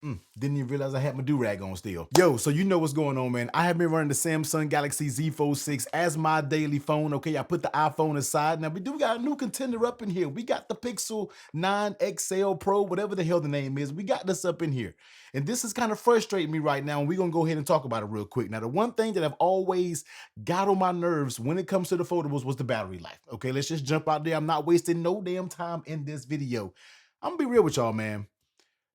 Didn't even realize I had my do-rag on still. Yo, so you know what's going on, man. I have been running the Samsung Galaxy Z Fold 6 as my daily phone. Okay, I put the iPhone aside. Now we do got a new contender up in here. We got the Pixel 9 XL Pro, whatever the hell the name is. We got this up in here. And this is kind of frustrating me right now. And we're gonna go ahead and talk about it real quick. Now, the one thing that I've always got on my nerves when it comes to the foldables was the battery life. Okay, let's just jump out there. I'm not wasting no damn time in this video. I'm gonna be real with y'all, man.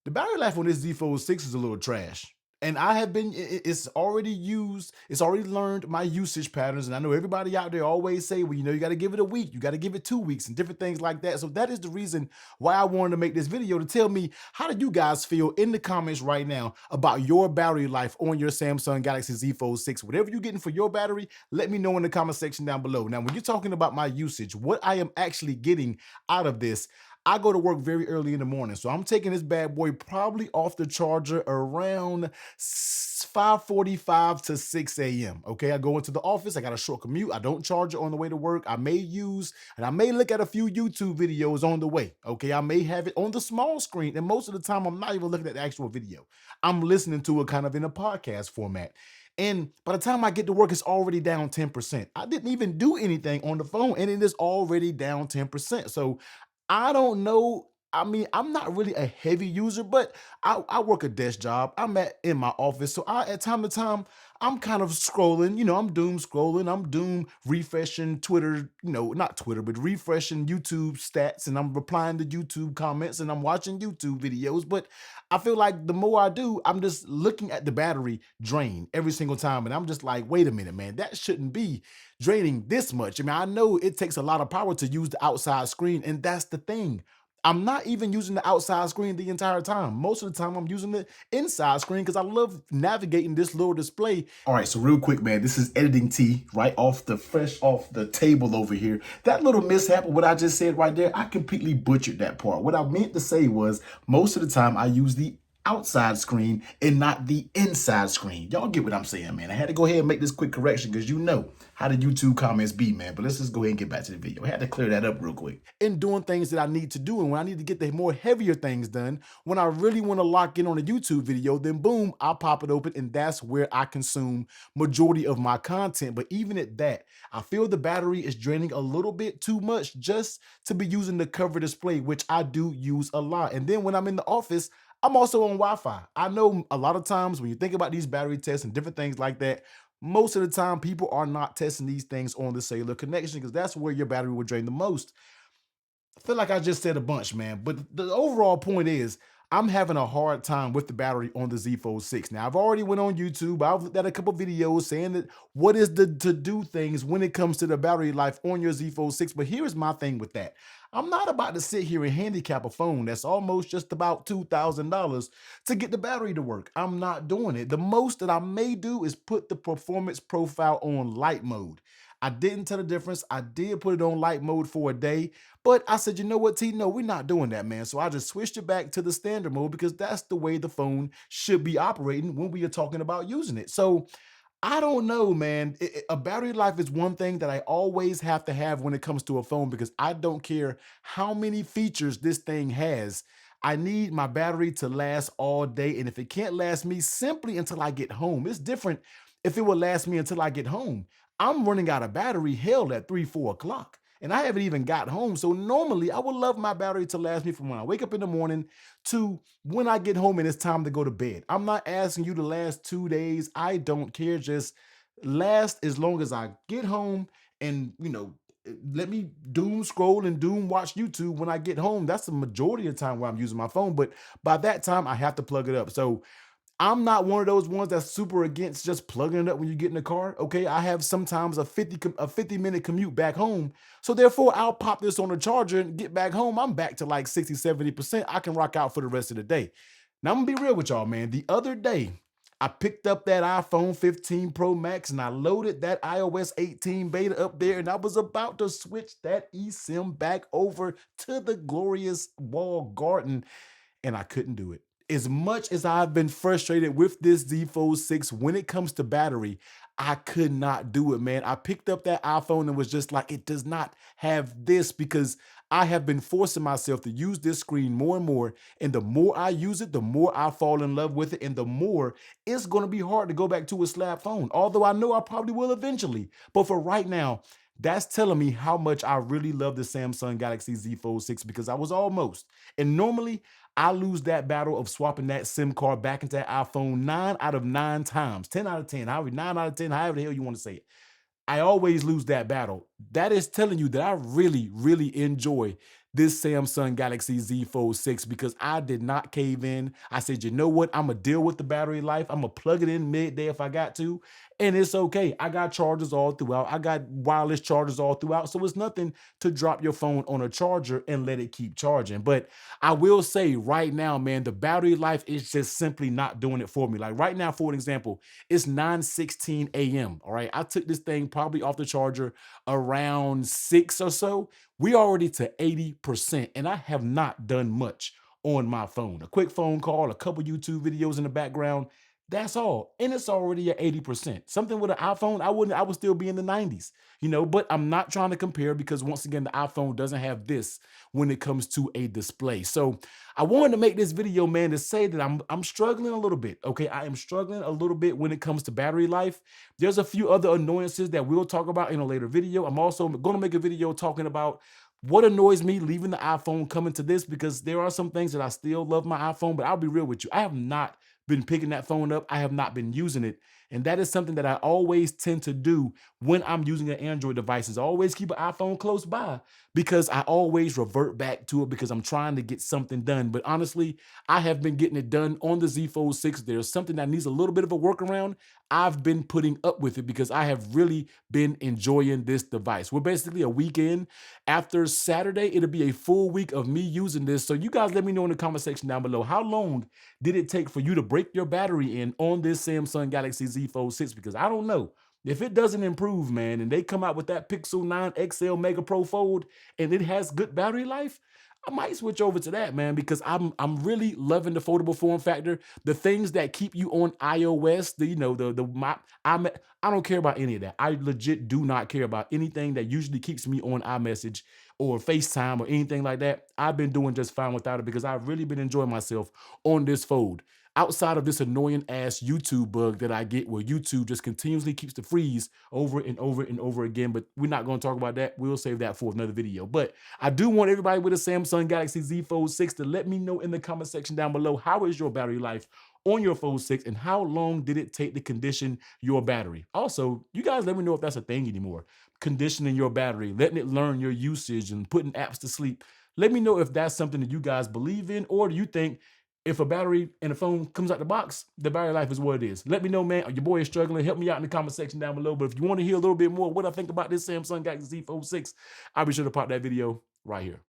The battery life on this Z Fold 6 is a little trash. And I have been, it's already used, it's already learned my usage patterns. And I know everybody out there always say, well, you got to give it a week, you got to give it 2 weeks and different things like that. So that is the reason why I wanted to make this video to tell me, how do you guys feel in the comments right now about your battery life on your Samsung Galaxy Z Fold 6? Whatever you're getting for your battery, let me know in the comment section down below. Now, when you're talking about my usage, what I am actually getting out of this, I go to work very early in the morning. So I'm taking this bad boy probably off the charger around 5:45 to 6 a.m. Okay, I go into the office. I got a short commute. I don't charge it on the way to work. I may use and I may look at a few YouTube videos on the way. Okay, I may have it on the small screen. And most of the time, I'm not even looking at the actual video. I'm listening to it kind of in a podcast format. And by the time I get to work, it's already down 10%. I didn't even do anything on the phone, and it is already down 10%. So I don't know. I mean, I'm not really a heavy user, but I work a desk job. I'm in my office. So I at time to time, I'm kind of scrolling, I'm doom scrolling, I'm doom refreshing Twitter, not Twitter, but refreshing YouTube stats, and I'm replying to YouTube comments and I'm watching YouTube videos. But I feel like the more I do, I'm just looking at the battery drain every single time. And I'm just like, wait a minute, man, that shouldn't be draining this much. I mean, I know it takes a lot of power to use the outside screen, and that's the thing. I'm not even using the outside screen the entire time. Most of the time, I'm using the inside screen because I love navigating this little display. All right, so real quick, man, this is editing T right off the fresh off the table over here. That little mishap of what I just said right there, I completely butchered that part. What I meant to say was most of the time I use the outside screen and not the inside screen. Y'all get what I'm saying, man. I had to go ahead and make this quick correction because you know how the YouTube comments be, man. But let's just go ahead and get back to the video. I had to clear that up real quick. In doing things that I need to do, and when I need to get the more heavier things done, when I really want to lock in on a YouTube video, then boom, I'll pop it open, and that's where I consume majority of my content. But even at that, I feel the battery is draining a little bit too much just to be using the cover display, which I do use a lot. And then when I'm in the office, I'm also on Wi-Fi. I know a lot of times when you think about these battery tests and different things like that, most of the time people are not testing these things on the cellular connection because that's where your battery will drain the most. I feel like I just said a bunch, man. But the overall point is I'm having a hard time with the battery on the Z Fold 6. Now, I've already went on YouTube. I've looked at a couple videos saying that what is the to-do things when it comes to the battery life on your Z Fold 6. But here's my thing with that. I'm not about to sit here and handicap a phone that's almost just about $2,000 to get the battery to work. I'm not doing it. The most that I may do is put the performance profile on light mode. I didn't tell the difference. I did put it on light mode for a day, but I said, you know what, T? No, we're not doing that, man. So I just switched it back to the standard mode because that's the way the phone should be operating when we are talking about using it. So I don't know, man. A battery life is one thing that I always have to have when it comes to a phone because I don't care how many features this thing has. I need my battery to last all day. And if it can't last me simply until I get home, it's different if it will last me until I get home. I'm running out of battery hell at 3, 4 o'clock. And I haven't even got home. So normally I would love my battery to last me from when I wake up in the morning to when I get home and it's time to go to bed. I'm not asking you to last 2 days. I don't care. Just last as long as I get home and, let me doom scroll and doom watch YouTube when I get home. That's the majority of the time where I'm using my phone. But by that time, I have to plug it up. So I'm not one of those ones that's super against just plugging it up when you get in the car. Okay, I have sometimes a 50-minute commute back home. So therefore, I'll pop this on the charger and get back home. I'm back to like 60, 70%. I can rock out for the rest of the day. Now I'm gonna be real with y'all, man. The other day, I picked up that iPhone 15 Pro Max and I loaded that iOS 18 beta up there, and I was about to switch that eSIM back over to the glorious wall garden, and I couldn't do it. as much as I've been frustrated with this Z Fold 6 when it comes to battery, I could not do it, man. I picked up that iPhone and was just like, it does not have this because I have been forcing myself to use this screen more and more. And the more I use it, the more I fall in love with it. And the more it's going to be hard to go back to a slab phone. Although I know I probably will eventually. But for right now, that's telling me how much I really love the Samsung Galaxy Z Fold 6 because I was almost. And normally I lose that battle of swapping that SIM card back into that iPhone 9 out of 9 times, 10 out of 10, however, 9 out of 10, however the hell you want to say it. I always lose that battle. That is telling you that I really, really enjoy this Samsung Galaxy Z Fold 6 because I did not cave in. I said, you know what? I'm going to deal with the battery life. I'm going to plug it in midday if I got to. And it's okay. I got chargers all throughout. I got wireless chargers all throughout. So it's nothing to drop your phone on a charger and let it keep charging. But I will say right now, man, the battery life is just simply not doing it for me. Like right now, for an example, it's 9:16 a.m. All right. I took this thing probably off the charger around 6 or so. We already to 80%, and I have not done much on my phone. A quick phone call, a couple YouTube videos in the background. That's all. And it's already at 80%. Something with an iPhone, I would still be in the 90s, but I'm not trying to compare because once again, the iPhone doesn't have this when it comes to a display. So I wanted to make this video, man, to say that I'm struggling a little bit. Okay. I am struggling a little bit when it comes to battery life. There's a few other annoyances that we'll talk about in a later video. I'm also going to make a video talking about what annoys me leaving the iPhone coming to this because there are some things that I still love my iPhone, but I'll be real with you. I have not been picking that phone up. I have not been using it. And that is something that I always tend to do when I'm using an Android device is always keep an iPhone close by because I always revert back to it because I'm trying to get something done. But honestly, I have been getting it done on the Z Fold 6. There's something that needs a little bit of a workaround. I've been putting up with it because I have really been enjoying this device. We're basically a weekend. After Saturday, it'll be a full week of me using this. So you guys let me know in the comment section down below, how long did it take for you to break your battery in on this Samsung Galaxy Z Fold 6? Because I don't know. If it doesn't improve, man, and they come out with that Pixel 9 XL Mega Pro Fold and it has good battery life, I might switch over to that, man, because I'm really loving the foldable form factor. The things that keep you on iOS, I don't care about any of that. I legit do not care about anything that usually keeps me on iMessage or FaceTime or anything like that. I've been doing just fine without it because I've really been enjoying myself on this fold. Outside of this annoying ass YouTube bug that I get where YouTube just continuously keeps the freeze over and over and over again. But we're not going to talk about that. We'll save that for another video. But I do want everybody with a Samsung Galaxy Z Fold 6 to let me know in the comment section down below, how is your battery life on your Fold 6 and how long did it take to condition your battery? Also, you guys let me know if that's a thing anymore. Conditioning your battery, letting it learn your usage and putting apps to sleep. Let me know if that's something that you guys believe in, or do you think if a battery and a phone comes out the box, the battery life is what it is. Let me know, man. Your boy is struggling. Help me out in the comment section down below. But if you want to hear a little bit more what I think about this Samsung Galaxy Z Fold 6, I'll be sure to pop that video right here.